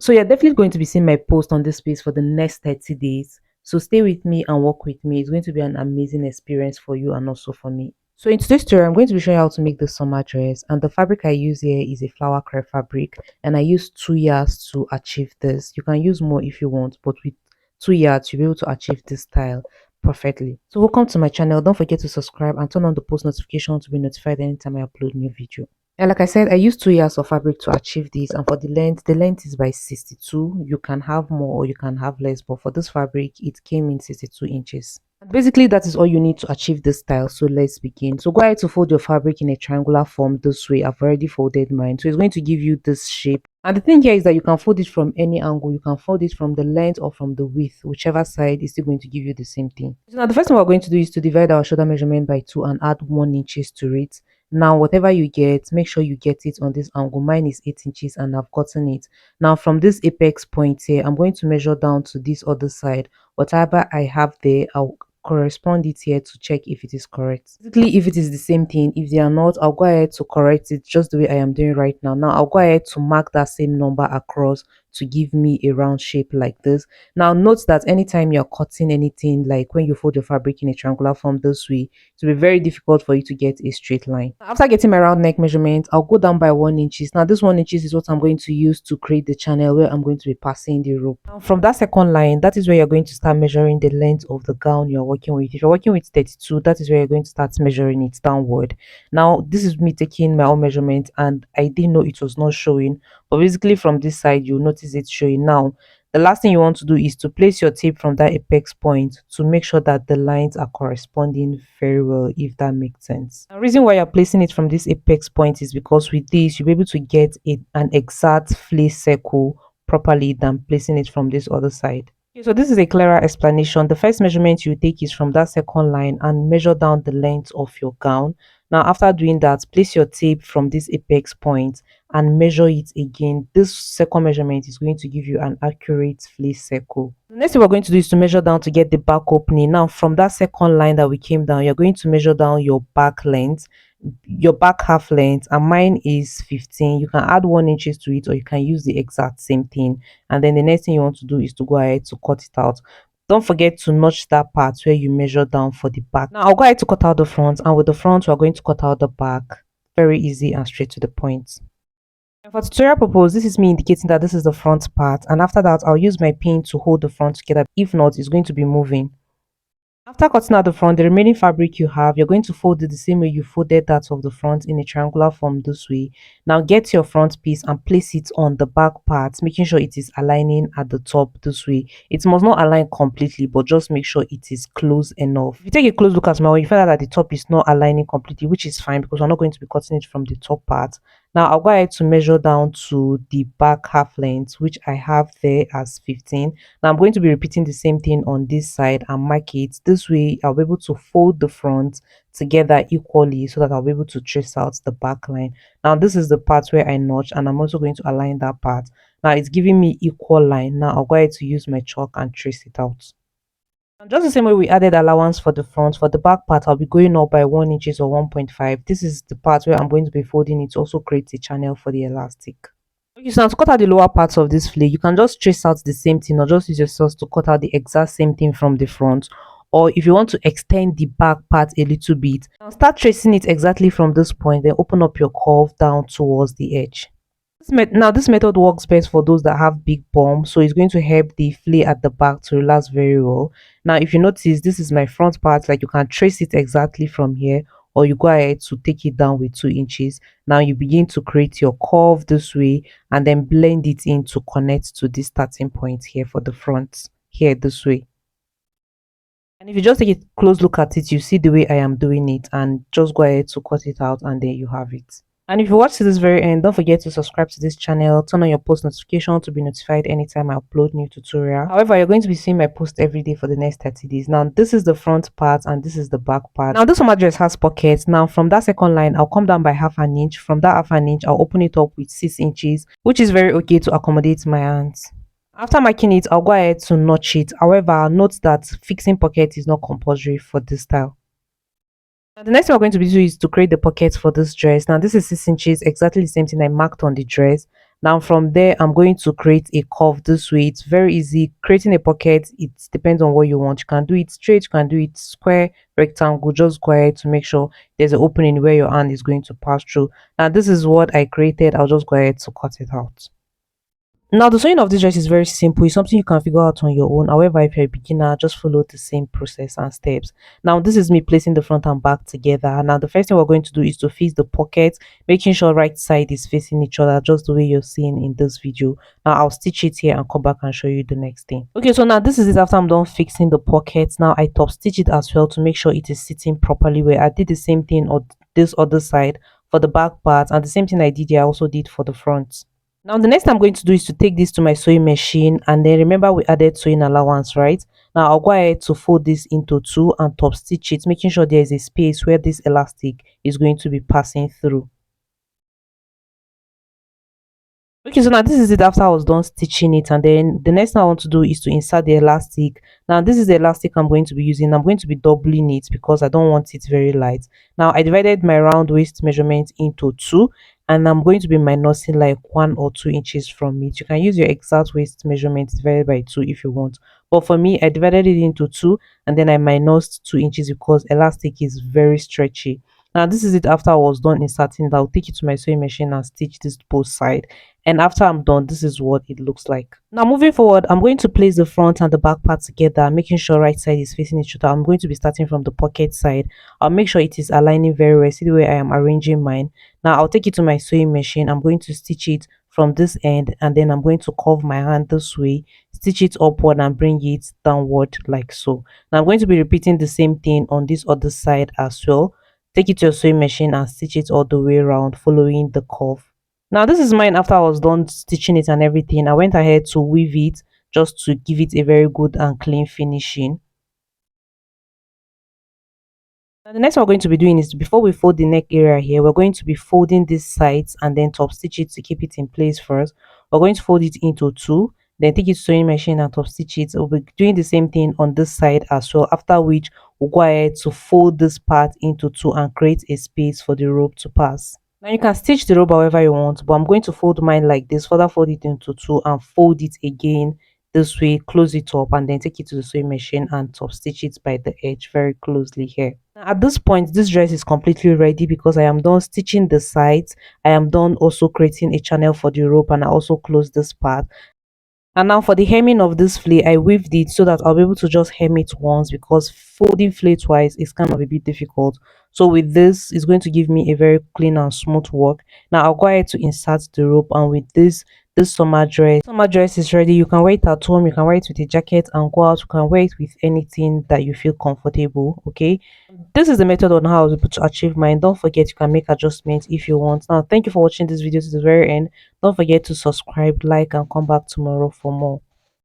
So you're definitely going to be seeing my post on this space for the next 30 days. So stay with me and work with me. It's going to be an amazing experience for you and also for me. So in today's tutorial, I'm going to be showing you how to make the summer dress, and the fabric I use here is a flower crepe fabric, and I use 2 yards to achieve this. You can use more if you want, but with 2 yards, you'll be able to achieve this style perfectly. So welcome to my channel. Don't forget to subscribe and turn on the post notification to be notified anytime I upload new video. And like I said, I used 2 yards of fabric to achieve this, and for the length is by 62. You can have more or you can have less, but for this fabric it came in 62 inches. And basically that is all you need to achieve this style. So let's begin. So go ahead to fold your fabric in a triangular form this way. I've already folded mine, so it's going to give you this shape. And the thing here is that you can fold it from any angle. You can fold it from the length or from the width, whichever side is still going to give you the same thing. So now the first thing we're going to do is to divide our shoulder measurement by 2 and add 1 inches to it. Now whatever you get, make sure you get it on this angle. Mine is 8 inches and I've gotten it. Now from this apex point here, I'm going to measure down to this other side. Whatever I have there, I'll correspond it here to check if it is correct. Basically, if it is the same thing, if they are not, I'll go ahead to correct it just the way I am doing right now. Now I'll go ahead to mark that same number across to give me a round shape like this. Now note that anytime you're cutting anything, like when you fold your fabric in a triangular form this way, it will be very difficult for you to get a straight line. After getting my round neck measurement, I'll go down by 1 inches. Now this 1 inches is what I'm going to use to create the channel where I'm going to be passing the rope. Now from that second line, that is where you're going to start measuring the length of the gown you're working with. If you're working with 32, that is where you're going to start measuring it downward. Now this is me taking my own measurement, and I didn't know it was not showing, but basically from this side you'll notice it showing. Now the last thing you want to do is to place your tape from that apex point to make sure that the lines are corresponding very well, if that makes sense. The reason why you're placing it from this apex point is because with this you'll be able to get an exact flace circle properly than placing it from this other side. Okay, so this is a clearer explanation. The first measurement you take is from that second line and measure down the length of your gown. Now after doing that, place your tape from this apex point and measure it again. This second measurement is going to give you an accurate flace circle. The next thing we're going to do is to measure down to get the back opening. Now from that second line that we came down, you're going to measure down your back length, your back half length, and mine is 15. You can add 1 inches to it, or you can use the exact same thing. And then the next thing you want to do is to go ahead to cut it out. Don't forget to notch that part where you measure down for the back. Now I'll go ahead to cut out the front, and with the front we're going to cut out the back. Very easy and straight to the point. And for tutorial purpose, this is me indicating that this is the front part, and after that I'll use my pin to hold the front together. If not, it's going to be moving. After cutting out the front, the remaining fabric you have, you're going to fold it the same way you folded that of the front in a triangular form this way. Now get your front piece and place it on the back part, making sure it is aligning at the top this way. It must not align completely, but just make sure it is close enough. If you take a close look at my one, you find out that the top is not aligning completely, which is fine because we're not going to be cutting it from the top part. Now I'll go ahead to measure down to the back half length, which I have there as 15. Now I'm going to be repeating the same thing on this side and mark it. This way I'll be able to fold the front together equally so that I'll be able to trace out the back line. Now this is the part where I notch, and I'm also going to align that part. Now it's giving me equal line. Now I'll go ahead to use my chalk and trace it out. And just the same way we added allowance for the front, for the back part I'll be going up by 1 inches or 1.5. This is the part where I'm going to be folding it to also create a channel for the elastic. Okay, so now to cut out the lower parts of this flare, you can just trace out the same thing, or just use your scissors to cut out the exact same thing from the front. Or if you want to extend the back part a little bit, now start tracing it exactly from this point, then open up your curve down towards the edge. Now this method works best for those that have big bum, so it's going to help the flare at the back to relax very well. Now if you notice, this is my front part. Like, you can trace it exactly from here, or you go ahead to take it down with 2 inches. Now you begin to create your curve this way and then blend it in to connect to this starting point here for the front here this way. And if you just take a close look at it, you see the way I am doing it, and just go ahead to cut it out, and there you have it. And if you watch to this very end, don't forget to subscribe to this channel, turn on your post notification to be notified anytime I upload new tutorial. However, you're going to be seeing my post every day for the next 30 days. Now this is the front part and this is the back part. Now this summer dress has pockets. Now from that second line, I'll come down by half an inch. From that half an inch, I'll open it up with 6 inches, which is very okay to accommodate my hands. After marking it, I'll go ahead to notch it. However, note that fixing pocket is not compulsory for this style. Now, the next thing we're going to be doing is to create the pockets for this dress. Now this is 6 inches, exactly the same thing I marked on the dress. Now from there, I'm going to create a curve this way. It's very easy. Creating a pocket, it depends on what you want. You can do it straight, you can do it square, rectangle. Just go ahead to make sure there's an opening where your hand is going to pass through. Now this is what I created. I'll just go ahead to cut it out. Now, the sewing of this dress is very simple. It's something you can figure out on your own. However, if you're a beginner, just follow the same process and steps. Now, this is me placing the front and back together. Now, the first thing we're going to do is to fix the pocket, making sure right side is facing each other, just the way you're seeing in this video. Now, I'll stitch it here and come back and show you the next thing. Okay, so now this is it after I'm done fixing the pockets. Now, I top stitch it as well to make sure it is sitting properly where I did the same thing on this other side for the back part, and the same thing I did here, I also did for the front. Now the next I'm going to do is to take this to my sewing machine, and then remember we added sewing allowance, right? Now I'll go ahead to fold this into two and top stitch it, making sure there is a space where this elastic is going to be passing through. Okay, so now this is it after I was done stitching it, and then the next thing I want to do is to insert the elastic. Now this is the elastic I'm going to be using. I'm going to be doubling it because I don't want it very light. Now I divided my round waist measurement into two, and I'm going to be minusing like 1 or 2 inches from it. You can use your exact waist measurement divided by 2 if you want, but for me I divided it into two, and then I minused 2 inches because elastic is very stretchy. Now this is it after I was done inserting it. I'll take it to my sewing machine and stitch this both side, and after I'm done, this is what it looks like. Now moving forward, I'm going to place the front and the back part together, making sure right side is facing each other. I'm going to be starting from the pocket side. I'll make sure it is aligning very well. See the way I am arranging mine. Now I'll take it to my sewing machine. I'm going to stitch it from this end, and then I'm going to curve my hand this way, stitch it upward and bring it downward like so. Now I'm going to be repeating the same thing on this other side as well. Take it to your sewing machine and stitch it all the way around, following the curve. Now this is mine after I was done stitching it and everything. I went ahead to weave it just to give it a very good and clean finishing. Now the next one we're going to be doing is, before we fold the neck area here, we're going to be folding these sides and then top stitch it to keep it in place first. We're going to fold it into two, then take it to sewing machine and top stitch it. We'll be doing the same thing on this side as well, after which we'll go ahead to fold this part into two and create a space for the rope to pass. Now you can stitch the rope however you want, but I'm going to fold mine like this, further fold it into two and fold it again this way, close it up, and then take it to the sewing machine and top stitch it by the edge very closely here. Now, at this point, this dress is completely ready because I am done stitching the sides. I am done also creating a channel for the rope, and I also closed this part. And now for the hemming of this flay, I weaved it so that I'll be able to just hem it once, because folding flay twice is kind of a bit difficult. So with this, it's going to give me a very clean and smooth work. Now I'll go ahead to insert the rope, and with this summer dress is ready. You can wear it at home, you can wear it with a jacket and go out, you can wear it with anything that you feel comfortable. Okay, this is the method on how I was able to achieve mine. Don't forget, you can make adjustments if you want. Now thank you for watching this video to the very end. Don't forget to subscribe, like, and come back tomorrow for more.